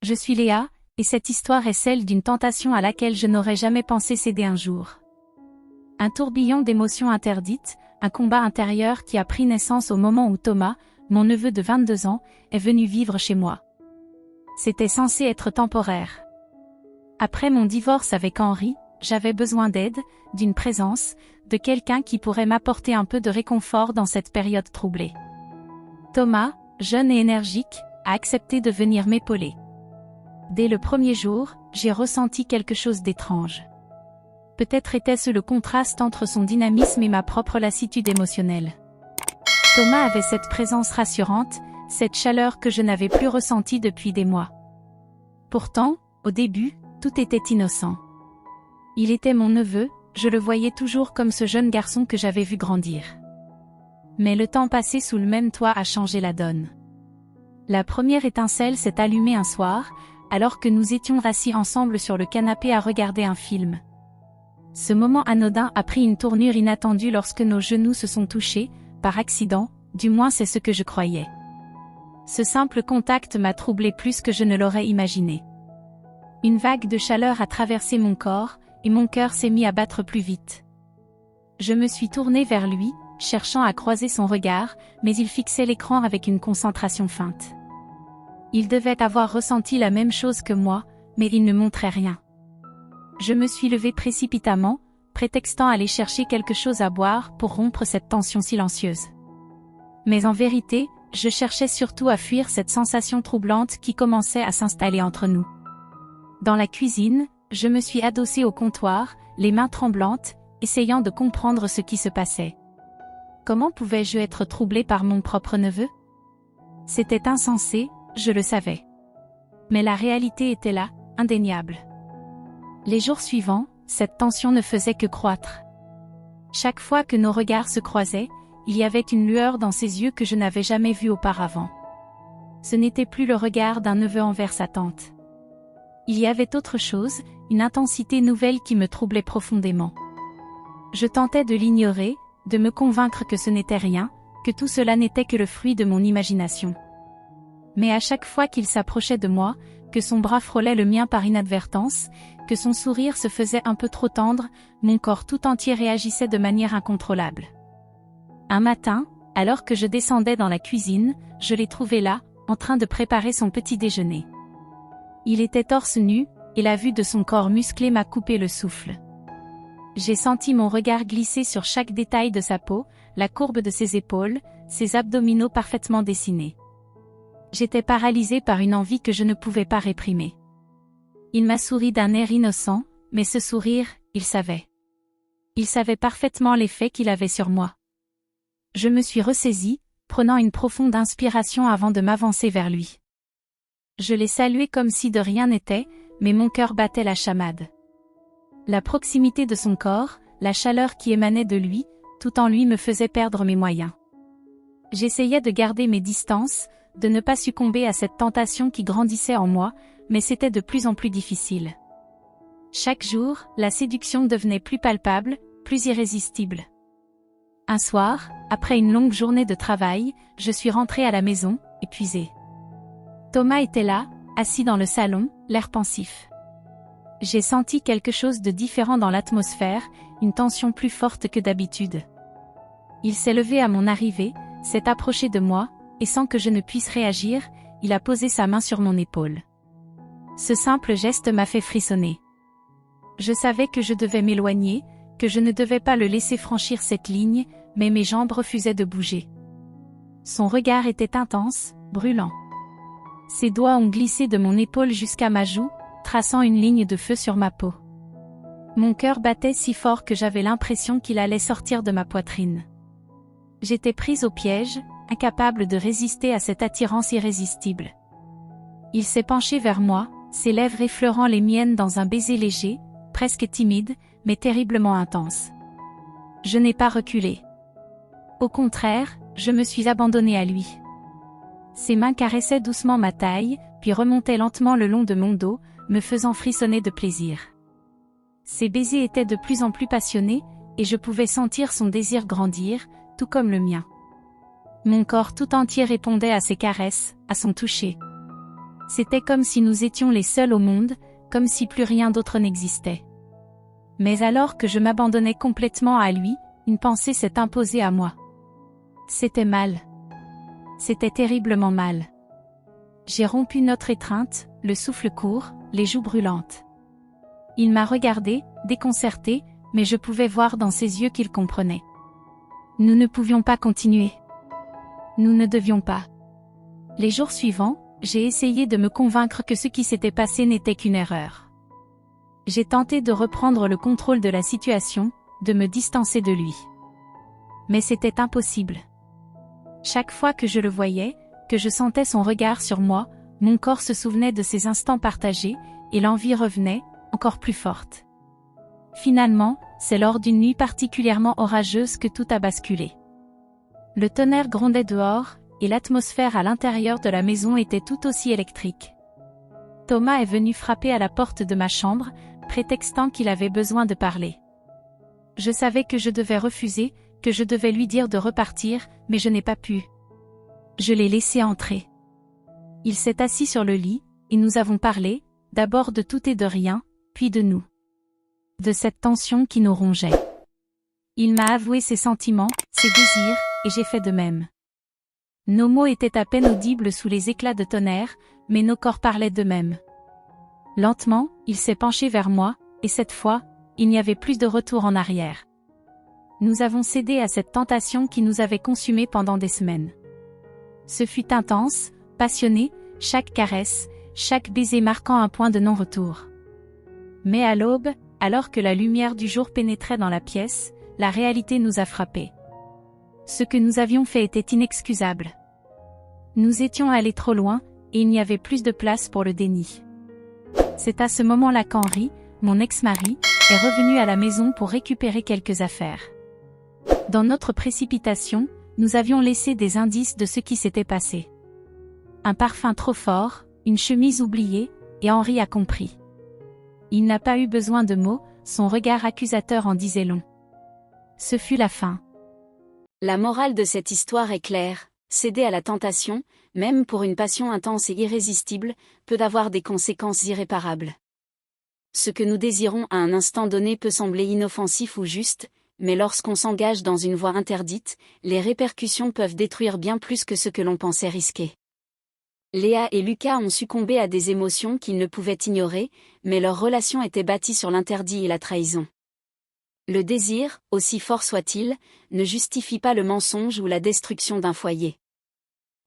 Je suis Léa, et cette histoire est celle d'une tentation à laquelle je n'aurais jamais pensé céder un jour. Un tourbillon d'émotions interdites, un combat intérieur qui a pris naissance au moment où Thomas, mon neveu de 22 ans, est venu vivre chez moi. C'était censé être temporaire. Après mon divorce avec Henri, j'avais besoin d'aide, d'une présence, de quelqu'un qui pourrait m'apporter un peu de réconfort dans cette période troublée. Thomas, jeune et énergique, a accepté de venir m'épauler. Dès le premier jour, j'ai ressenti quelque chose d'étrange. Peut-être était-ce le contraste entre son dynamisme et ma propre lassitude émotionnelle. Thomas avait cette présence rassurante, cette chaleur que je n'avais plus ressentie depuis des mois. Pourtant, au début, tout était innocent. Il était mon neveu, je le voyais toujours comme ce jeune garçon que j'avais vu grandir. Mais le temps passé sous le même toit a changé la donne. La première étincelle s'est allumée un soir, alors que nous étions assis ensemble sur le canapé à regarder un film. Ce moment anodin a pris une tournure inattendue lorsque nos genoux se sont touchés, par accident, du moins c'est ce que je croyais. Ce simple contact m'a troublé plus que je ne l'aurais imaginé. Une vague de chaleur a traversé mon corps, et mon cœur s'est mis à battre plus vite. Je me suis tournée vers lui, cherchant à croiser son regard, mais il fixait l'écran avec une concentration feinte. Il devait avoir ressenti la même chose que moi, mais il ne montrait rien. Je me suis levée précipitamment, prétextant aller chercher quelque chose à boire pour rompre cette tension silencieuse. Mais en vérité, je cherchais surtout à fuir cette sensation troublante qui commençait à s'installer entre nous. Dans la cuisine, je me suis adossée au comptoir, les mains tremblantes, essayant de comprendre ce qui se passait. Comment pouvais-je être troublée par mon propre neveu? C'était insensé, je le savais. Mais la réalité était là, indéniable. Les jours suivants, cette tension ne faisait que croître. Chaque fois que nos regards se croisaient, il y avait une lueur dans ses yeux que je n'avais jamais vue auparavant. Ce n'était plus le regard d'un neveu envers sa tante. Il y avait autre chose, une intensité nouvelle qui me troublait profondément. Je tentais de l'ignorer, de me convaincre que ce n'était rien, que tout cela n'était que le fruit de mon imagination. Mais à chaque fois qu'il s'approchait de moi, que son bras frôlait le mien par inadvertance, que son sourire se faisait un peu trop tendre, mon corps tout entier réagissait de manière incontrôlable. Un matin, alors que je descendais dans la cuisine, je l'ai trouvé là, en train de préparer son petit déjeuner. Il était torse nu, et la vue de son corps musclé m'a coupé le souffle. J'ai senti mon regard glisser sur chaque détail de sa peau, la courbe de ses épaules, ses abdominaux parfaitement dessinés. J'étais paralysée par une envie que je ne pouvais pas réprimer. Il m'a souri d'un air innocent, mais ce sourire, il savait. Il savait parfaitement l'effet qu'il avait sur moi. Je me suis ressaisie, prenant une profonde inspiration avant de m'avancer vers lui. Je l'ai salué comme si de rien n'était, mais mon cœur battait la chamade. La proximité de son corps, la chaleur qui émanait de lui, tout en lui me faisait perdre mes moyens. J'essayais de garder mes distances, de ne pas succomber à cette tentation qui grandissait en moi, mais c'était de plus en plus difficile. Chaque jour, la séduction devenait plus palpable, plus irrésistible. Un soir, après une longue journée de travail, je suis rentrée à la maison, épuisée. Thomas était là, assis dans le salon, l'air pensif. J'ai senti quelque chose de différent dans l'atmosphère, une tension plus forte que d'habitude. Il s'est levé à mon arrivée, s'est approché de moi, et sans que je ne puisse réagir, il a posé sa main sur mon épaule. Ce simple geste m'a fait frissonner. Je savais que je devais m'éloigner, que je ne devais pas le laisser franchir cette ligne, mais mes jambes refusaient de bouger. Son regard était intense, brûlant. Ses doigts ont glissé de mon épaule jusqu'à ma joue, traçant une ligne de feu sur ma peau. Mon cœur battait si fort que j'avais l'impression qu'il allait sortir de ma poitrine. J'étais prise au piège, incapable de résister à cette attirance irrésistible. Il s'est penché vers moi, ses lèvres effleurant les miennes dans un baiser léger, presque timide, mais terriblement intense. Je n'ai pas reculé. Au contraire, je me suis abandonnée à lui. Ses mains caressaient doucement ma taille, puis remontaient lentement le long de mon dos, me faisant frissonner de plaisir. Ses baisers étaient de plus en plus passionnés, et je pouvais sentir son désir grandir, tout comme le mien. Mon corps tout entier répondait à ses caresses, à son toucher. C'était comme si nous étions les seuls au monde, comme si plus rien d'autre n'existait. Mais alors que je m'abandonnais complètement à lui, une pensée s'est imposée à moi. C'était mal. C'était terriblement mal. J'ai rompu notre étreinte, le souffle court, les joues brûlantes. Il m'a regardé, déconcerté, mais je pouvais voir dans ses yeux qu'il comprenait. Nous ne pouvions pas continuer. Nous ne devions pas. Les jours suivants, j'ai essayé de me convaincre que ce qui s'était passé n'était qu'une erreur. J'ai tenté de reprendre le contrôle de la situation, de me distancer de lui. Mais c'était impossible. Chaque fois que je le voyais, que je sentais son regard sur moi, mon corps se souvenait de ces instants partagés, et l'envie revenait, encore plus forte. Finalement, c'est lors d'une nuit particulièrement orageuse que tout a basculé. Le tonnerre grondait dehors, et l'atmosphère à l'intérieur de la maison était tout aussi électrique. Thomas est venu frapper à la porte de ma chambre, prétextant qu'il avait besoin de parler. Je savais que je devais refuser, que je devais lui dire de repartir, mais je n'ai pas pu. Je l'ai laissé entrer. Il s'est assis sur le lit, et nous avons parlé, d'abord de tout et de rien, puis de nous. De cette tension qui nous rongeait. Il m'a avoué ses sentiments, ses désirs, et j'ai fait de même. Nos mots étaient à peine audibles sous les éclats de tonnerre, mais nos corps parlaient d'eux-mêmes. Lentement, il s'est penché vers moi, et cette fois, il n'y avait plus de retour en arrière. Nous avons cédé à cette tentation qui nous avait consumés pendant des semaines. Ce fut intense, passionné, chaque caresse, chaque baiser marquant un point de non-retour. Mais à l'aube, alors que la lumière du jour pénétrait dans la pièce, la réalité nous a frappés. Ce que nous avions fait était inexcusable. Nous étions allés trop loin, et il n'y avait plus de place pour le déni. C'est à ce moment-là qu'Henri, mon ex-mari, est revenu à la maison pour récupérer quelques affaires. Dans notre précipitation, nous avions laissé des indices de ce qui s'était passé. Un parfum trop fort, une chemise oubliée, et Henri a compris. Il n'a pas eu besoin de mots, son regard accusateur en disait long. Ce fut la fin. La morale de cette histoire est claire, céder à la tentation, même pour une passion intense et irrésistible, peut avoir des conséquences irréparables. Ce que nous désirons à un instant donné peut sembler inoffensif ou juste, mais lorsqu'on s'engage dans une voie interdite, les répercussions peuvent détruire bien plus que ce que l'on pensait risquer. Léa et Lucas ont succombé à des émotions qu'ils ne pouvaient ignorer, mais leur relation était bâtie sur l'interdit et la trahison. Le désir, aussi fort soit-il, ne justifie pas le mensonge ou la destruction d'un foyer.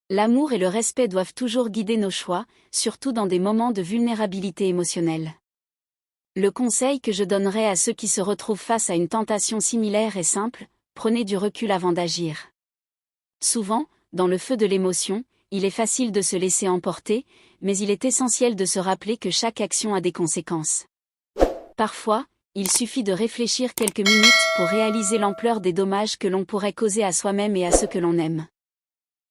L'amour et le respect doivent toujours guider nos choix, surtout dans des moments de vulnérabilité émotionnelle. Le conseil que je donnerais à ceux qui se retrouvent face à une tentation similaire est simple, prenez du recul avant d'agir. Souvent, dans le feu de l'émotion, il est facile de se laisser emporter, mais il est essentiel de se rappeler que chaque action a des conséquences. Parfois, il suffit de réfléchir quelques minutes pour réaliser l'ampleur des dommages que l'on pourrait causer à soi-même et à ceux que l'on aime.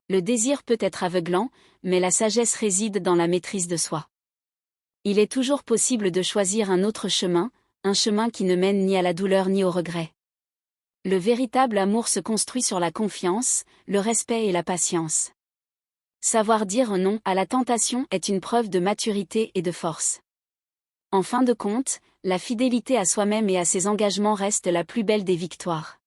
Le désir peut être aveuglant, mais la sagesse réside dans la maîtrise de soi. Il est toujours possible de choisir un autre chemin, un chemin qui ne mène ni à la douleur ni au regret. Le véritable amour se construit sur la confiance, le respect et la patience. Savoir dire non à la tentation est une preuve de maturité et de force. En fin de compte, la fidélité à soi-même et à ses engagements reste la plus belle des victoires.